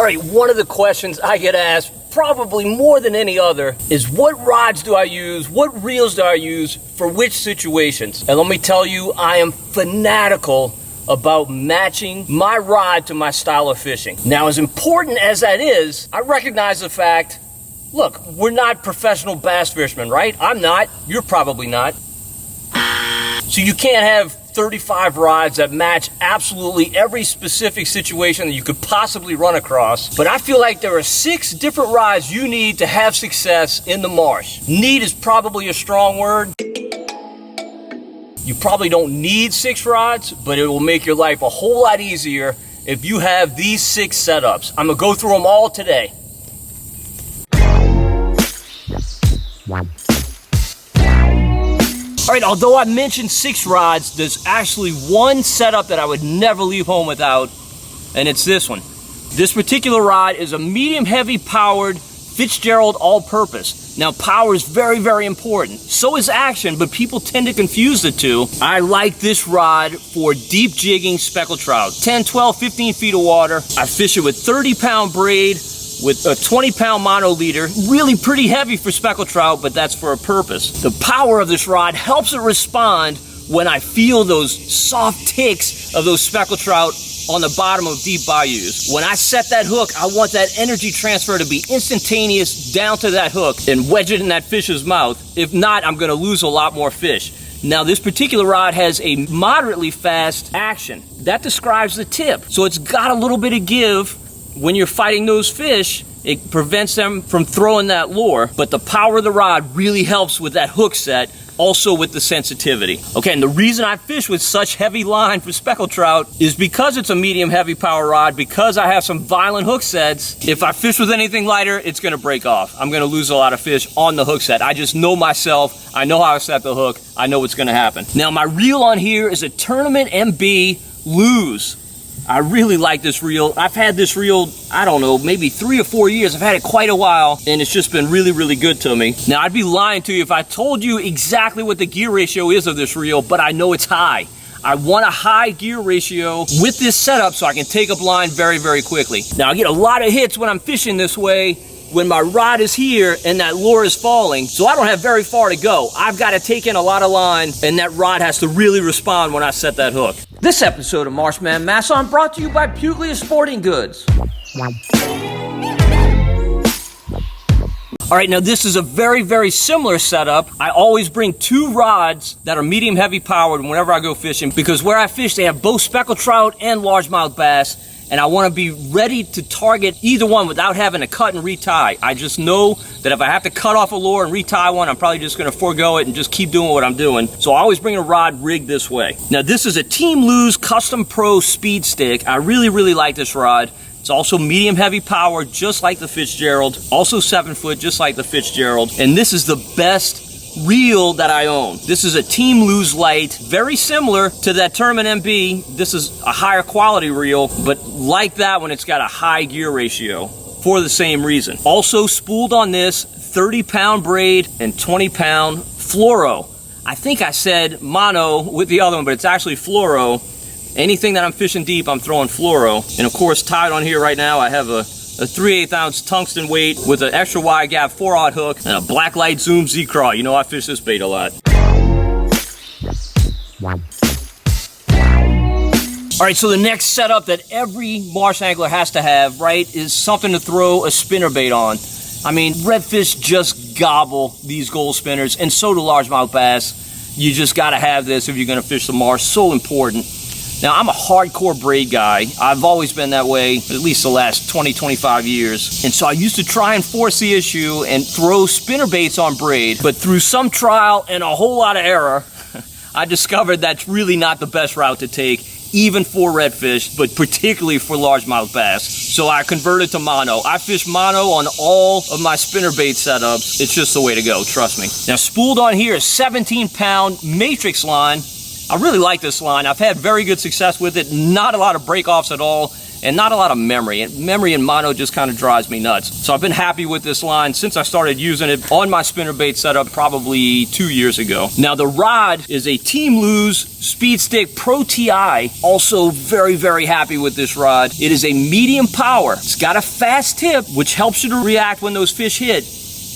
All right, one of the questions I get asked probably more than any other is what rods do I use, what reels do I use for which situations? And let me tell you, I am fanatical about matching my rod to my style of fishing. Now, as important as that is, I recognize the fact, look, we're not professional bass fishermen, right? I'm not, you're probably not. So you can't have 35 rods that match absolutely every specific situation that you could possibly run across. But I feel like there are 6 different rods you need to have success in the marsh. Need is probably a strong word. You probably don't need 6 rods, but it will make your life a whole lot easier if you have these 6 setups. I'm gonna go through them all today. All right, although I mentioned 6 rods, there's actually one setup that I would never leave home without, and it's this one. This particular rod is a medium heavy powered Fitzgerald all-purpose. Now, power is very, very important. So is action, but people tend to confuse the two. I like this rod for deep jigging speckled trout. 10, 12, 15 feet of water. I fish it with 30-pound braid, with a 20-pound mono leader. Really pretty heavy for speckled trout, but that's for a purpose. The power of this rod helps it respond when I feel those soft ticks of those speckled trout on the bottom of deep bayous. When I set that hook, I want that energy transfer to be instantaneous down to that hook and wedge it in that fish's mouth. If not, I'm gonna lose a lot more fish. Now, this particular rod has a moderately fast action. That describes the tip. So it's got a little bit of give. When you're fighting those fish, it prevents them from throwing that lure, but the power of the rod really helps with that hook set, also with the sensitivity. Okay, and the reason I fish with such heavy line for speckled trout is because it's a medium heavy power rod, because I have some violent hook sets. If I fish with anything lighter, it's gonna break off. I'm gonna lose a lot of fish on the hook set. I just know myself, I know how to set the hook, I know what's gonna happen. Now, my reel on here is a Tournament MB Lose. I really like this reel. I've had this reel, I don't know, maybe 3 or 4 years. I've had it quite a while, and it's just been really, really good to me. Now, I'd be lying to you if I told you exactly what the gear ratio is of this reel, but I know it's high. I want a high gear ratio with this setup so I can take up line very, very quickly. Now, I get a lot of hits when I'm fishing this way, when my rod is here and that lure is falling, so I don't have very far to go. I've got to take in a lot of line, and that rod has to really respond when I set that hook. This episode of Marshman Masson brought to you by Puglia Sporting Goods. All right, now this is a very, very similar setup. I always bring 2 rods that are medium heavy powered whenever I go fishing, because where I fish, they have both speckled trout and largemouth bass, and I want to be ready to target either one without having to cut and retie. I just know that if I have to cut off a lure and retie one, I'm probably just going to forego it and just keep doing what I'm doing. So I always bring a rod rigged this way. Now, this is a Team Lose Custom Pro Speed Stick. I really, really like this rod. It's also medium heavy power, just like the Fitzgerald. Also 7 foot, just like the Fitzgerald. And this is the best reel that I own. This is a Team Lose Light, very similar to that Tournament MB. This is a higher quality reel, but like that one, it's got a high gear ratio for the same reason. Also spooled on this, 30-pound braid and 20-pound fluoro. I think I said mono with the other one, but it's actually fluoro. Anything that I'm fishing deep, I'm throwing fluoro. And of course, tied on here right now, I have a 3/8 ounce tungsten weight with an extra wide gap 4/0 hook and a Blacklight Zoom Z-Craw. You know I fish this bait a lot. All right, so the next setup that every marsh angler has to have, right, is something to throw a spinnerbait on. I mean, redfish just gobble these gold spinners, and so do largemouth bass. You just gotta have this if you're gonna fish the marsh, so important. Now, I'm a hardcore braid guy. I've always been that way, at least the last 20, 25 years. And so I used to try and force the issue and throw spinnerbaits on braid, but through some trial and a whole lot of error, I discovered that's really not the best route to take, even for redfish, but particularly for largemouth bass. So I converted to mono. I fish mono on all of my spinnerbait setups. It's just the way to go, trust me. Now, spooled on here is 17-pound matrix line. I really like this line. I've had very good success with it. Not a lot of break-offs at all. and not a lot of memory. And memory in mono just kind of drives me nuts. So I've been happy with this line since I started using it on my spinnerbait setup probably 2 years ago. Now the rod is a Team Lose Speed Stick Pro TI. Also very, very happy with this rod. It is a medium power. It's got a fast tip, which helps you to react when those fish hit,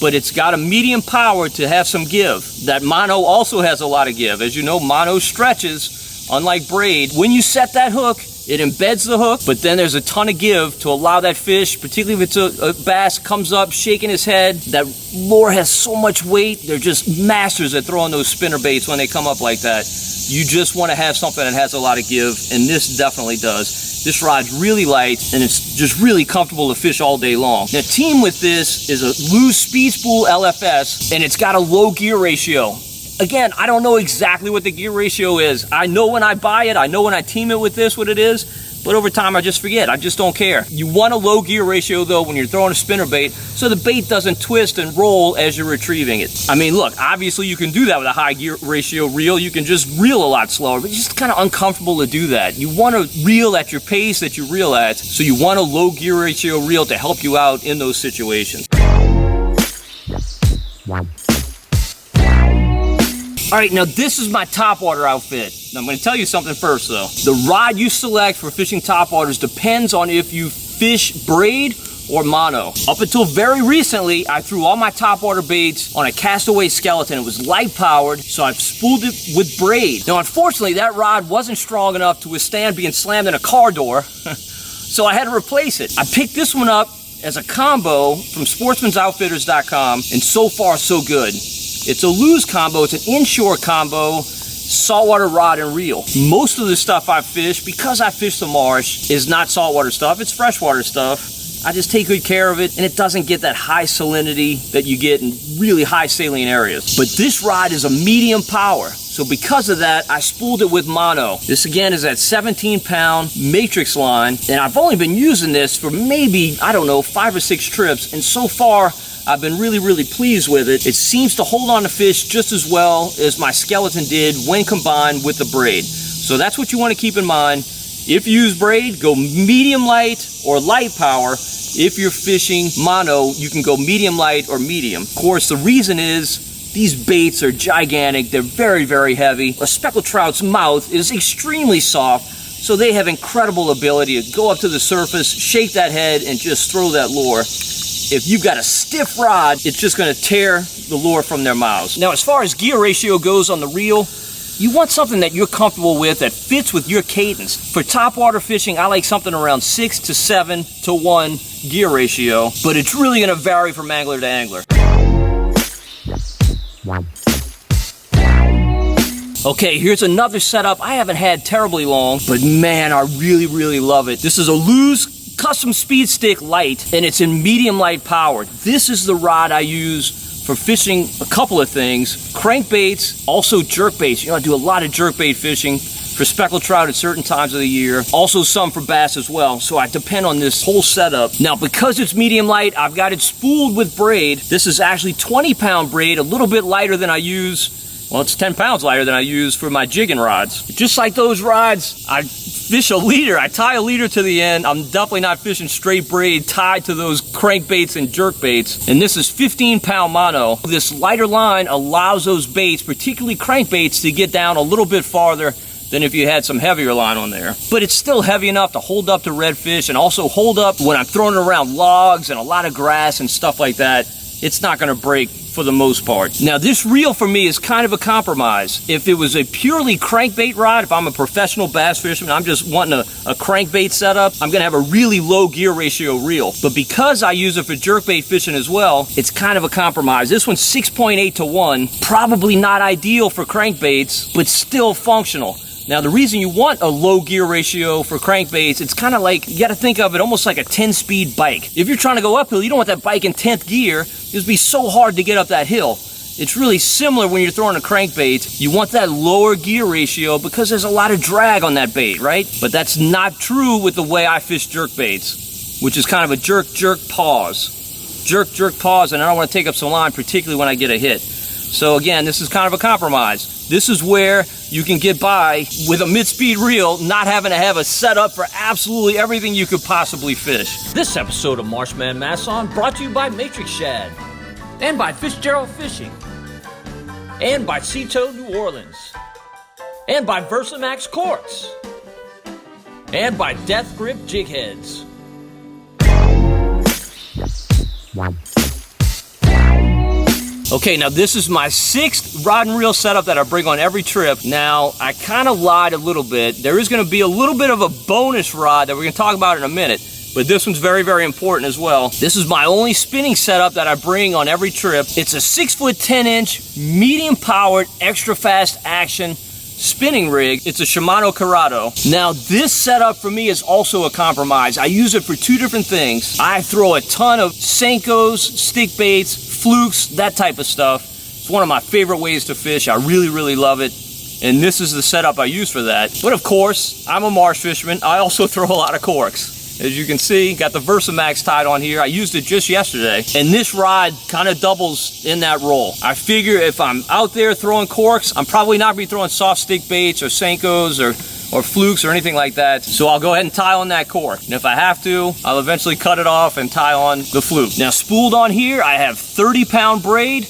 but it's got a medium power to have some give. That mono also has a lot of give. As you know, mono stretches, unlike braid. When you set that hook, it embeds the hook, but then there's a ton of give to allow that fish, particularly if it's a bass, comes up shaking his head. That lure has so much weight. They're just masters at throwing those spinner baits when they come up like that. You just want to have something that has a lot of give, and this definitely does. This rod's really light, and it's just really comfortable to fish all day long. Now, team with this is a Lose Speed Spool LFS, and it's got a low gear ratio. Again, I don't know exactly what the gear ratio is. I know when I buy it, I know when I team it with this what it is, but over time I just forget. I just don't care. You want a low gear ratio though when you're throwing a spinnerbait so the bait doesn't twist and roll as you're retrieving it. I mean, look, obviously you can do that with a high gear ratio reel. You can just reel a lot slower, but it's just kind of uncomfortable to do that. You want to reel at your pace that you reel at, so you want a low gear ratio reel to help you out in those situations. All right, now this is my topwater outfit. Now, I'm going to tell you something first though. The rod you select for fishing topwaters depends on if you fish braid or mono. Up until very recently, I threw all my topwater baits on a castaway skeleton. It was light powered, so I've spooled it with braid. Now, unfortunately, that rod wasn't strong enough to withstand being slammed in a car door, so I had to replace it. I picked this one up as a combo from sportsmansoutfitters.com, and so far, so good. It's a Lose combo. It's an inshore combo, saltwater rod and reel. Most of the stuff I fish, because I fish the marsh, is not saltwater stuff. It's freshwater stuff. I just take good care of it, and it doesn't get that high salinity that you get in really high saline areas. But this rod is a medium power. So because of that, I spooled it with mono. This again is that 17-pound matrix line, and I've only been using this for maybe, I don't know, 5 or 6 trips, and so far, I've been really, really pleased with it. It seems to hold on to fish just as well as my skeleton did when combined with the braid. So that's what you want to keep in mind. If you use braid, go medium light or light power. If you're fishing mono, you can go medium light or medium. Of course, the reason is these baits are gigantic. They're very, very heavy. A speckled trout's mouth is extremely soft, so they have incredible ability to go up to the surface, shake that head, and just throw that lure. If you've got a stiff rod, it's just going to tear the lure from their mouths. Now, as far as gear ratio goes on the reel, you want something that you're comfortable with that fits with your cadence. For topwater fishing, I like something around 6 to 7 to 1 gear ratio, but it's really going to vary from angler to angler. Okay, here's another setup I haven't had terribly long, but man, I really, really love it. This is a Lose Custom Speed Stick Light, and it's in medium light power. This is the rod I use for fishing a couple of things. Crankbaits, also jerkbaits. You know, I do a lot of jerkbait fishing for speckled trout at certain times of the year. Also some for bass as well, so I depend on this whole setup. Now, because it's medium light, I've got it spooled with braid. This is actually 20-pound braid, a little bit lighter than I use. Well, it's 10 pounds lighter than I use for my jigging rods. Just like those rods, I fish a leader. I tie a leader to the end. I'm definitely not fishing straight braid tied to those crankbaits and jerkbaits. And this is 15-pound mono. This lighter line allows those baits, particularly crankbaits, to get down a little bit farther than if you had some heavier line on there. But it's still heavy enough to hold up to redfish and also hold up when I'm throwing it around logs and a lot of grass and stuff like that. It's not going to break for the most part. Now, this reel for me is kind of a compromise. If it was a purely crankbait rod, if I'm a professional bass fisherman, I'm just wanting a crankbait setup, I'm going to have a really low gear ratio reel. But because I use it for jerkbait fishing as well, it's kind of a compromise. This one's 6.8 to 1, probably not ideal for crankbaits, but still functional. Now, the reason you want a low gear ratio for crankbaits, it's kind of like, you got to think of it almost like a 10-speed bike. If you're trying to go uphill, you don't want that bike in 10th gear. It'd be so hard to get up that hill. It's really similar when you're throwing a crankbait. You want that lower gear ratio because there's a lot of drag on that bait, right? But that's not true with the way I fish jerkbaits, which is kind of a jerk, jerk, pause. Jerk, jerk, pause, and I don't want to take up some line, particularly when I get a hit. So again, this is kind of a compromise. This is where you can get by with a mid-speed reel, not having to have a setup for absolutely everything you could possibly fish. This episode of Marshman Masson brought to you by Matrix Shad, and by Fitzgerald Fishing, and by Cito New Orleans, and by Versamax Corks, and by Death Grip Jig Heads. Okay, now this is my 6th rod and reel setup that I bring on every trip. Now, I kind of lied a little bit. There is going to be a little bit of a bonus rod that we're going to talk about in a minute, but this one's very, very important as well. This is my only spinning setup that I bring on every trip. It's a 6-foot 10-inch, medium-powered, extra-fast action spinning rig. It's a Shimano Corrado. Now, this setup for me is also a compromise. I use it for 2 different things. I throw a ton of Senkos, stick baits, flukes, that type of stuff. It's one of my favorite ways to fish. I really, really love it. And this is the setup I use for that. But of course, I'm a marsh fisherman. I also throw a lot of corks. As you can see, got the Versamax tied on here. I used it just yesterday. And this rod kind of doubles in that role. I figure if I'm out there throwing corks, I'm probably not going to be throwing soft stick baits or Senkos or flukes or anything like that. So I'll go ahead and tie on that cork. And if I have to, I'll eventually cut it off and tie on the fluke. Now, spooled on here, I have 30-pound braid.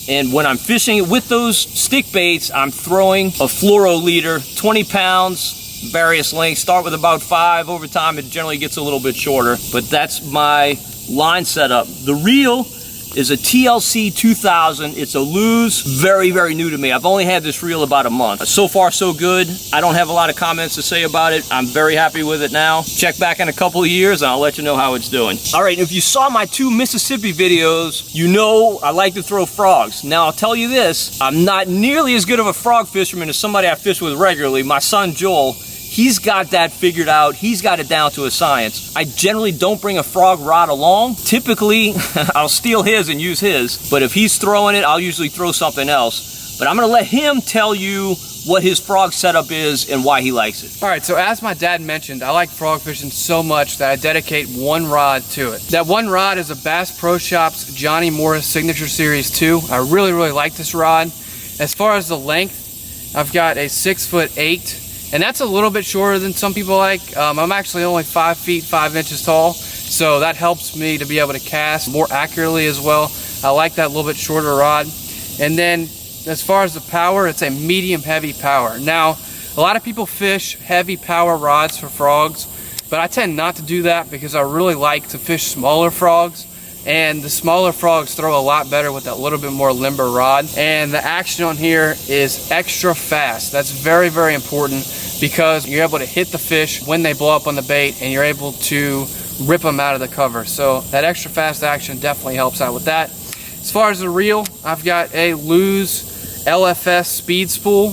And when I'm fishing with those stick baits, I'm throwing a fluoro leader, 20 pounds, various lengths. Start with about 5. Over time, it generally gets a little bit shorter. But that's my line setup. The reel is a TLC 2000. It's a Lew's, very, very new to me. I've only had this reel about a month. So far, so good. I don't have a lot of comments to say about it. I'm very happy with it now. Check back in a couple of years and I'll let you know how it's doing. All right, if you saw my 2 Mississippi videos, you know I like to throw frogs. Now, I'll tell you this, I'm not nearly as good of a frog fisherman as somebody I fish with regularly. My son, Joel, he's got that figured out. He's got it down to a science. I generally don't bring a frog rod along. Typically, I'll steal his and use his. But if he's throwing it, I'll usually throw something else. But I'm going to let him tell you what his frog setup is and why he likes it. All right, so as my dad mentioned, I like frog fishing so much that I dedicate one rod to it. That one rod is a Bass Pro Shops Johnny Morris Signature Series 2. I really, really like this rod. As far as the length, I've got a 6'8", and that's a little bit shorter than some people like. I'm actually only 5 feet 5 inches tall, so that helps me to be able to cast more accurately as well. I like that little bit shorter rod. And then as far as the power, it's a medium heavy power. Now, a lot of people fish heavy power rods for frogs, but I tend not to do that because I really like to fish smaller frogs. And the smaller frogs throw a lot better with that little bit more limber rod. And the action on here is extra fast. That's very, very important because you're able to hit the fish when they blow up on the bait and you're able to rip them out of the cover. So that extra fast action definitely helps out with that. As far as the reel, I've got a Lew's LFS speed spool.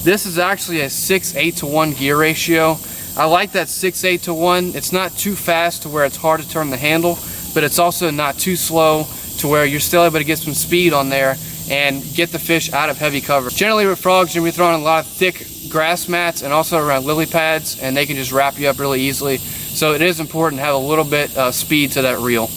This is actually a 6:8 to 1 gear ratio. I like that 6:8 to 1. It's not too fast to where it's hard to turn the handle, but it's also not too slow to where you're still able to get some speed on there and get the fish out of heavy cover. Generally with frogs, you're gonna be throwing a lot of thick grass mats and also around lily pads, and they can just wrap you up really easily. So it is important to have a little bit of speed to that reel.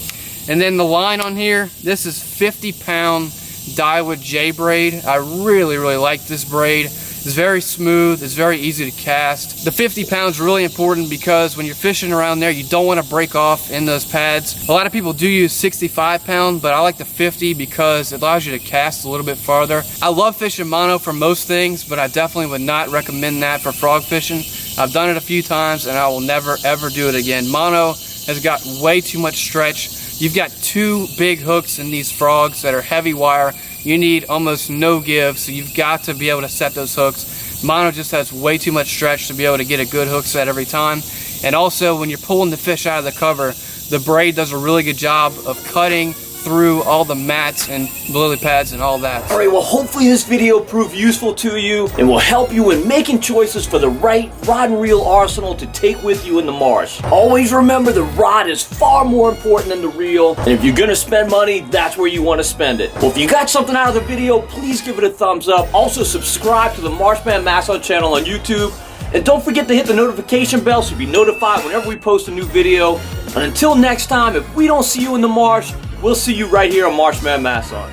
And then the line on here, this is 50-pound Daiwa J braid. I really, really like this braid. It's very smooth, it's very easy to cast. The 50 pounds is really important because when you're fishing around there, you don't want to break off in those pads. A lot of people do use 65 pound, but I like the 50 because it allows you to cast a little bit farther. I love fishing mono for most things, but I definitely would not recommend that for frog fishing. I've done it a few times and I will never ever do it again. Mono has got way too much stretch. You've got 2 big hooks in these frogs that are heavy wire. You need almost no give, so you've got to be able to set those hooks. Mono just has way too much stretch to be able to get a good hook set every time. And also, when you're pulling the fish out of the cover, the braid does a really good job of cutting through all the mats and lily pads and all that. All right, well, hopefully this video proved useful to you and will help you in making choices for the right rod and reel arsenal to take with you in the marsh. Always remember the rod is far more important than the reel, and if you're gonna spend money, that's where you want to spend it. Well, if you got something out of the video, please give it a thumbs up. Also, subscribe to the Marshman Masson channel on YouTube. And don't forget to hit the notification bell so you'll be notified whenever we post a new video. And until next time, if we don't see you in the marsh, we'll see you right here on Marshman Masson.